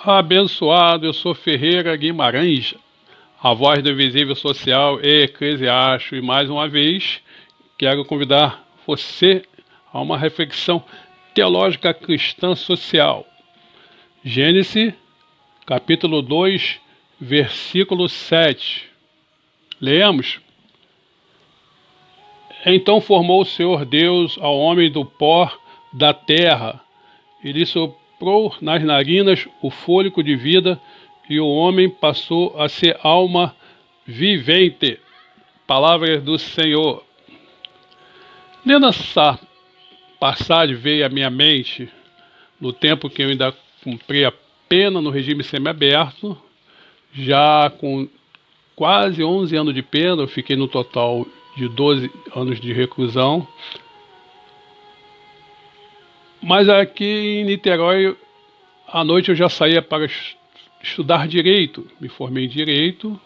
Abençoado, eu sou Ferreira Guimarães, a voz do Invisível Social e Eclesiástico, e mais uma vez quero convidar você a uma reflexão teológica cristã social. Gênesis, capítulo 2, versículo 7. Leamos. Então formou o Senhor Deus ao homem do pó da terra, e lhe soprou nas narinas o fôlego de vida, e o homem passou a ser alma vivente. Palavras do Senhor. Lendo essa passagem, veio à minha mente, no tempo que eu ainda cumpria a pena no regime semiaberto, já com quase 11 anos de pena, eu fiquei no total de 12 anos de reclusão. Mas aqui em Niterói, à noite eu já saía para estudar Direito. Me formei em Direito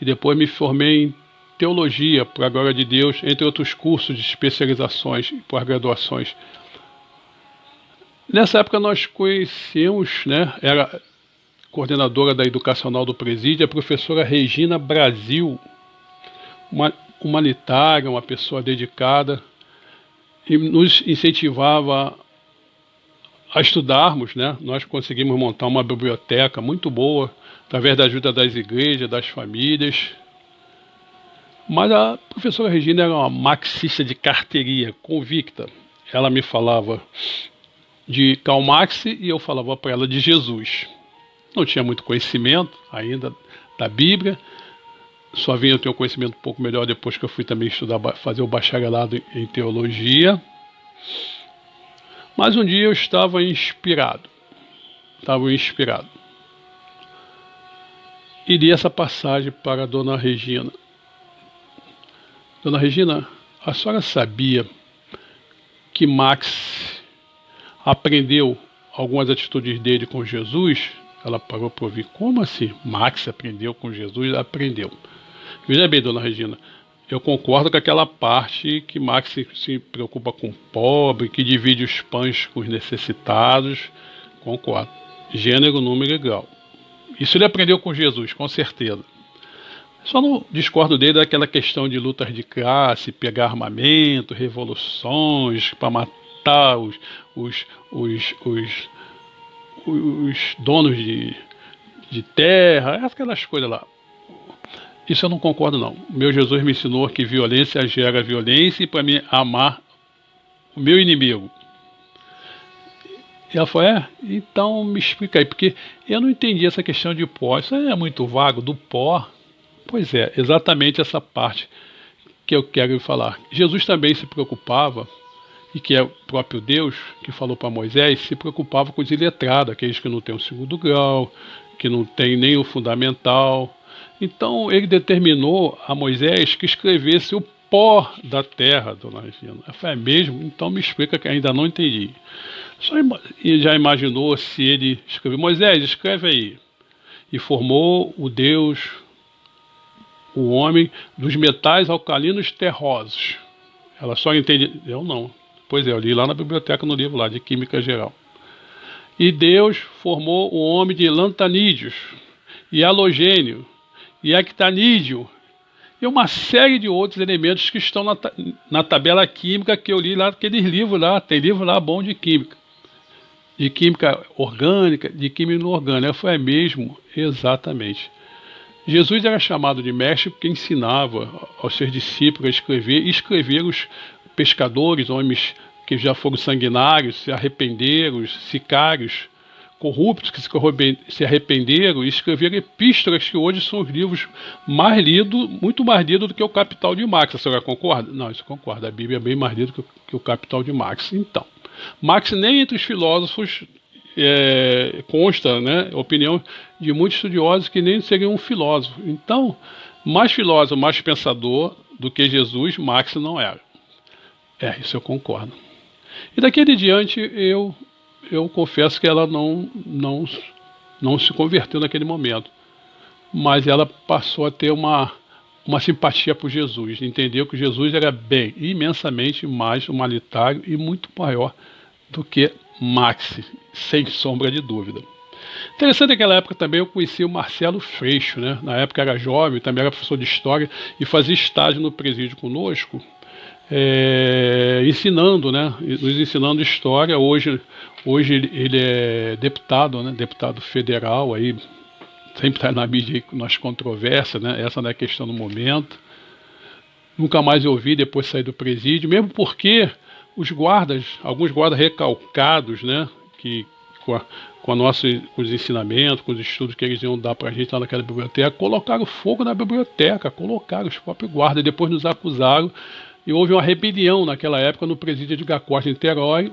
e depois me formei em Teologia, por a glória de Deus, entre outros cursos de especializações e pós-graduações. Nessa época nós conhecemos, era coordenadora da Educacional do Presídio, a professora Regina Brasil, uma humanitária, uma pessoa dedicada, e nos incentivava a estudarmos, Nós conseguimos montar uma biblioteca muito boa, através da ajuda das igrejas, das famílias. Mas a professora Regina era uma marxista de carteirinha, convicta. Ela me falava de Karl Marx e eu falava para ela de Jesus. Não tinha muito conhecimento ainda da Bíblia, só vinha ter um conhecimento um pouco melhor depois que eu fui também estudar, fazer o bacharelado em teologia. Mas um dia eu estava inspirado. E li essa passagem para a dona Regina. Dona Regina, a senhora sabia que Marx aprendeu algumas atitudes dele com Jesus? Ela parou para ouvir. Como assim? Marx aprendeu com Jesus? Aprendeu. Veja bem, dona Regina, eu concordo com aquela parte que Marx se preocupa com o pobre, que divide os pães com os necessitados. Concordo. Gênero, número e grau. Isso ele aprendeu com Jesus, com certeza. Só não discordo dele daquela questão de lutas de classe, pegar armamento, revoluções para matar os donos de terra, aquelas coisas lá. Isso eu não concordo, não. O meu Jesus me ensinou que violência gera violência e para mim amar o meu inimigo. E ela falou, então me explica aí, porque eu não entendi essa questão de pó. Isso é muito vago, do pó. Pois é, exatamente essa parte que eu quero falar. Jesus também se preocupava, e que é o próprio Deus que falou para Moisés, se preocupava com os iletrados, aqueles que não têm o segundo grau, que não têm nem o fundamental. Então ele determinou a Moisés que escrevesse o pó da terra, dona Regina. Eu falei, mesmo? Então me explica, que ainda não entendi. E já imaginou se ele escreveu, Moisés, escreve aí. E formou o Deus, o homem, dos metais alcalinos terrosos. Ela só entende, eu não. Pois é, eu li lá na biblioteca, no livro lá de Química Geral. E Deus formou o homem de lantanídeos, e halogênio, e actanídeo, e uma série de outros elementos que estão na tabela química que eu li lá naqueles livros lá. Tem livro lá bom de química orgânica, de química inorgânica. Foi mesmo, exatamente. Jesus era chamado de mestre porque ensinava aos seus discípulos a escrever, e escrever os pescadores, homens que já foram sanguinários, se arrependeram, sicários, corruptos que se arrependeram, e escreveram epístolas que hoje são os livros mais lidos, muito mais lidos do que o Capital de Marx. A senhora concorda? Não, isso concorda. A Bíblia é bem mais lida que o Capital de Marx. Então, Marx nem entre os filósofos consta, opinião de muitos estudiosos que nem seriam um filósofo. Então, mais filósofo, mais pensador do que Jesus, Marx não era. Isso eu concordo. E daquele diante, eu confesso que ela não se converteu naquele momento. Mas ela passou a ter uma simpatia por Jesus. Entendeu que Jesus era bem, imensamente mais humanitário e muito maior do que Marx, sem sombra de dúvida. Interessante, naquela época também eu conheci o Marcelo Freixo, né? Na época era jovem, também era professor de história e fazia estágio no presídio conosco, ensinando, né? Nos ensinando história. Hoje ele é deputado, né? Deputado federal, aí sempre está na mídia aí nas controvérsias, né? Essa não é a questão do momento. Nunca mais eu ouvi depois de sair do presídio, mesmo porque os guardas, alguns guardas recalcados, né? Que com os ensinamentos, com os estudos que eles iam dar para a gente lá naquela biblioteca, colocaram fogo na biblioteca, colocaram os próprios guardas, depois nos acusaram, e houve uma rebelião naquela época no presídio de Gacosta, em Niterói.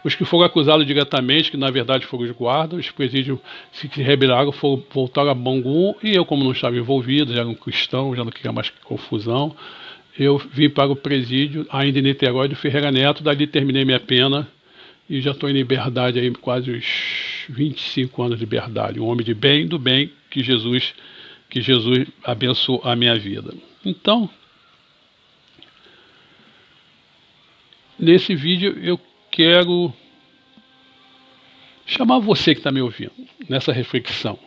Os que foram acusados diretamente, que na verdade foram os guardas, os presídios se rebelaram, voltaram a Bangu, e eu, como não estava envolvido, já era um cristão, já não queria mais confusão, eu vim para o presídio, ainda em Niterói, do Ferreira Neto. Dali terminei minha pena, e já estou em liberdade aí, quase uns 25 anos de liberdade. Um homem de bem, do bem, que Jesus abençoou a minha vida. Então, nesse vídeo eu quero chamar você que está me ouvindo, nessa reflexão.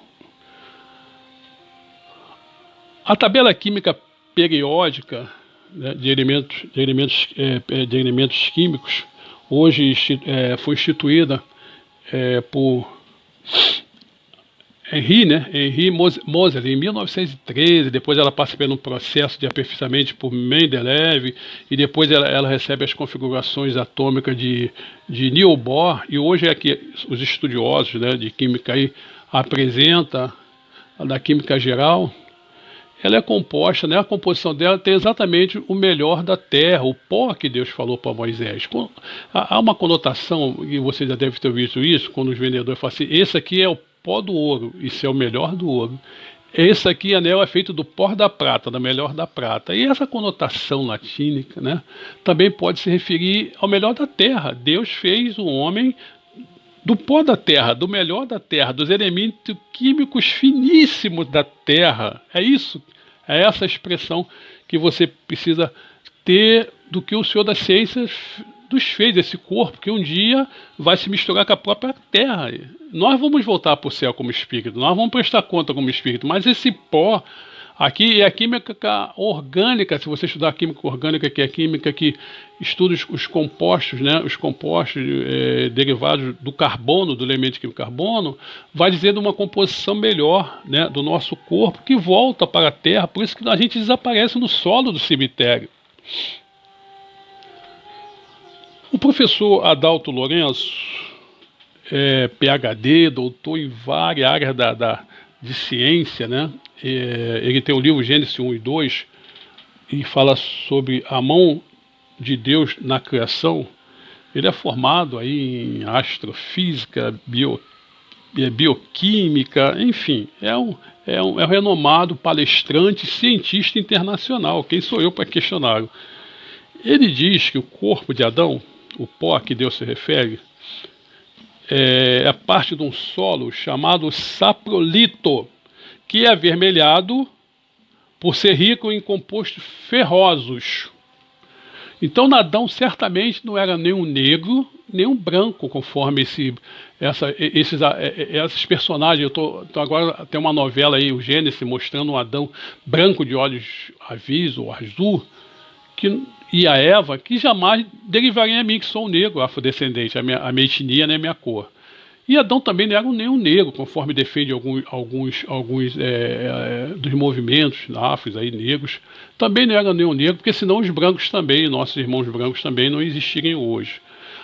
A tabela química periódica, né, de elementos químicos, hoje foi instituída por Henri Moseley em 1913. Depois ela passa por um processo de aperfeiçoamento por Mendeleev, e depois ela recebe as configurações atômicas de Niels Bohr, e hoje é que os estudiosos, né, de química aí apresenta da química geral. Ela é composta, né, a composição dela tem exatamente o melhor da terra, o pó que Deus falou para Moisés. Há uma conotação, e você já deve ter visto isso, quando os vendedores falam assim: esse aqui é o pó do ouro, isso é o melhor do ouro. Esse aqui, anel, é feito do pó da prata, da melhor da prata. E essa conotação latínica, né, também pode se referir ao melhor da terra. Deus fez o homem do pó da terra, do melhor da terra, dos elementos químicos finíssimos da terra. É isso, é essa expressão que você precisa ter do que o Senhor das Ciências nos fez, esse corpo que um dia vai se misturar com a própria terra. Nós vamos voltar para o céu como espírito, nós vamos prestar conta como espírito, mas esse pó aqui é a química orgânica. Se você estudar a química orgânica, que é a química que estuda os compostos, né, os compostos derivados do carbono, do elemento químico carbono, vai dizendo uma composição melhor, né, do nosso corpo, que volta para a terra. Por isso que a gente desaparece no solo do cemitério. O professor Adalto Lourenço, PhD, doutor em várias áreas de ciência, né? Ele tem o livro Gênesis 1 e 2, e fala sobre a mão de Deus na criação. Ele é formado aí em astrofísica, bioquímica, enfim, é um renomado palestrante, cientista internacional. Quem sou eu para questioná-lo? Ele diz que o corpo de Adão, o pó a que Deus se refere, é parte de um solo chamado saprolito, que é avermelhado por ser rico em compostos ferrosos. Então, Adão certamente não era nem um negro, nem um branco, conforme esses personagens. Agora tem uma novela aí, o Gênesis, mostrando um Adão branco de olhos azuis ou azul, e a Eva, que jamais derivaria a mim, que sou um negro afrodescendente, a minha etnia, né, a minha cor. E Adão também não era nenhum negro, conforme defende alguns dos movimentos afros aí, negros. Também não era nenhum negro, porque senão os brancos também, nossos irmãos brancos também, não existiriam hoje.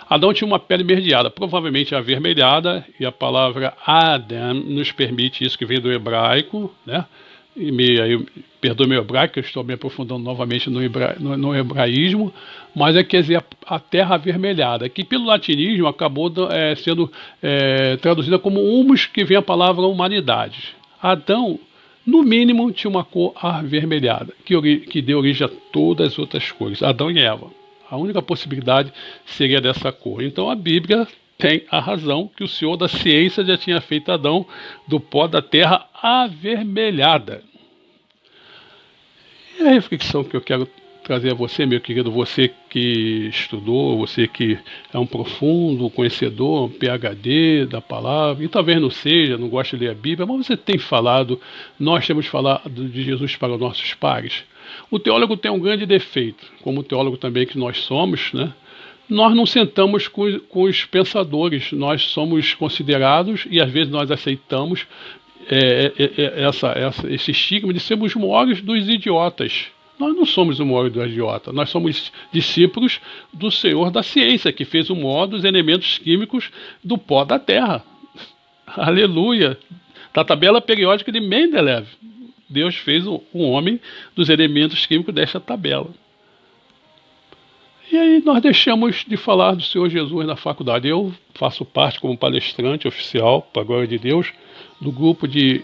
Adão tinha uma pele esverdeada, provavelmente avermelhada, e a palavra Adam nos permite isso, que vem do hebraico, né? Perdoe meu hebraico, que eu estou me aprofundando novamente no hebraísmo, mas quer dizer a terra avermelhada, que pelo latinismo acabou sendo traduzida como humus, que vem a palavra humanidade. Adão, no mínimo, tinha uma cor avermelhada, que deu origem a todas as outras cores. Adão e Eva. A única possibilidade seria dessa cor. Então a Bíblia tem a razão que o Senhor da ciência já tinha feito Adão do pó da terra avermelhada. E a reflexão que eu quero trazer a você, meu querido, você que estudou, você que é um profundo conhecedor, um PhD da palavra, e talvez não seja, não gosta de ler a Bíblia, mas você tem falado, nós temos falado de Jesus para os nossos pares. O teólogo tem um grande defeito, como o teólogo também que nós somos, né? Nós não sentamos com os pensadores, nós somos considerados, e às vezes nós aceitamos esse estigma de sermos os maiores dos idiotas. Nós não somos o maior dos idiotas, nós somos discípulos do Senhor da ciência, que fez o maior dos elementos químicos do pó da Terra. Aleluia! Da tabela periódica de Mendeleev. Deus fez um homem dos elementos químicos desta tabela. E aí nós deixamos de falar do Senhor Jesus na faculdade. Eu faço parte como palestrante oficial, para a glória de Deus, do grupo de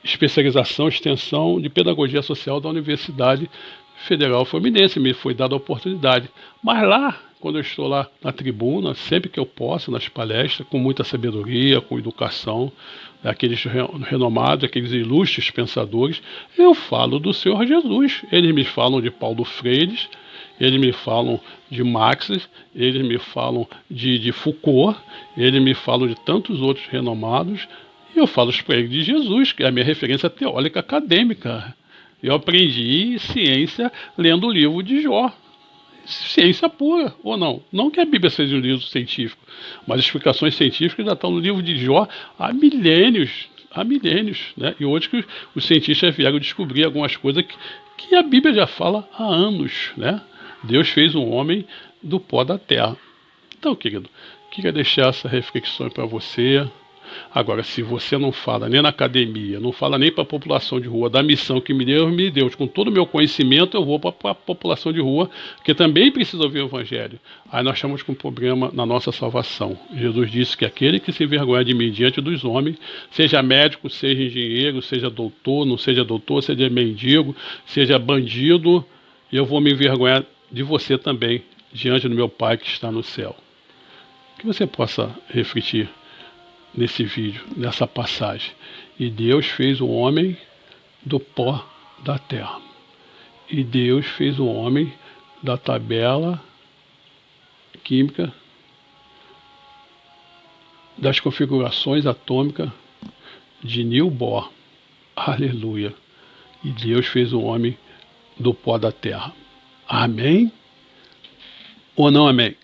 especialização, extensão de pedagogia social da Universidade Federal Fluminense. Me foi dada a oportunidade. Mas lá, quando eu estou lá na tribuna, sempre que eu posso, nas palestras, com muita sabedoria, com educação, aqueles renomados, aqueles ilustres pensadores, eu falo do Senhor Jesus. Eles me falam de Paulo Freire, eles me falam de Marx, eles me falam de Foucault, eles me falam de tantos outros renomados, e eu falo para eles de Jesus, que é a minha referência teórica acadêmica. Eu aprendi ciência lendo o livro de Jó. Ciência pura, ou não? Não que a Bíblia seja um livro científico, mas explicações científicas já estão no livro de Jó há milênios, né? E hoje que os cientistas vieram descobrir algumas coisas que a Bíblia já fala há anos, né? Deus fez um homem do pó da terra. Então, querido, queria deixar essa reflexão para você. Agora, se você não fala nem na academia, não fala nem para a população de rua, da missão que me deu, com todo o meu conhecimento, eu vou para a população de rua, que também precisa ouvir o Evangelho. Aí nós estamos com um problema na nossa salvação. Jesus disse que aquele que se envergonha de mim diante dos homens, seja médico, seja engenheiro, seja doutor, não seja doutor, seja mendigo, seja bandido, eu vou me envergonhar de você também, diante do meu Pai que está no céu. Que você possa refletir nesse vídeo, nessa passagem. E Deus fez o homem do pó da terra. E Deus fez o homem da tabela química das configurações atômicas de Niels Bohr. Aleluia. E Deus fez o homem do pó da terra. Amém? Ou não amém?